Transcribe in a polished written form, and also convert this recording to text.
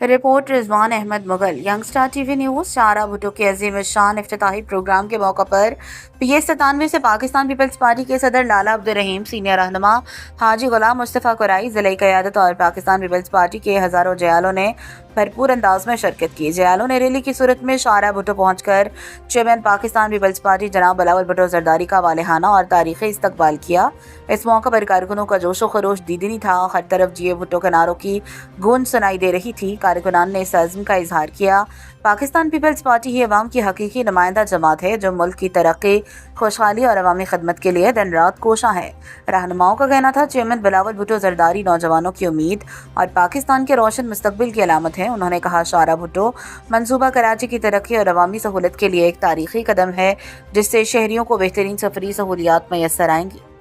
Report Rizwan Ahmed Mughal, young star T V news. شارہ بھٹو کے عظیم الشان افتتاحی پروگرام کے موقع پر PS97 سے پاکستان پیپلز پارٹی کے صدر لالا عبدالرحیم، سینئر رہنما حاجی غلام مصطفیٰ قرائی، ضلعی قیادت اور پاکستان پیپلز پارٹی کے ہزاروں جیالوں نے بھرپور انداز میں شرکت کی۔ جیالوں نے ریلی کی صورت میں شارہ بھٹو پہنچ کر چیئرمین پاکستان پیپلز پارٹی جناب بلاول بھٹو زرداری کا والہانہ اور تاریخی استقبال کیا۔ اس موقع پر کارکنوں کا جوش و خروش دیدنی تھا، ہر طرف جیے بھٹو کے نعروں کی گونج سنائی دے رہی تھی۔ کارکنان نے اس عزم کا اظہار کیا، پاکستان پیپلز پارٹی ہی عوام کی حقیقی نمائندہ جماعت ہے جو ملک کی ترقی، خوشحالی اور عوامی خدمت کے لیے دن رات کوشاں ہے۔ رہنماؤں کا کہنا تھا چیئرمین بلاول بھٹو زرداری نوجوانوں کی امید اور پاکستان کے روشن مستقبل کی علامت ہے۔ انہوں نے کہا شارہ بھٹو منصوبہ کراچی کی ترقی اور عوامی سہولت کے لیے ایک تاریخی قدم ہے جس سے شہریوں کو بہترین سفری سہولیات میسر آئیں گی۔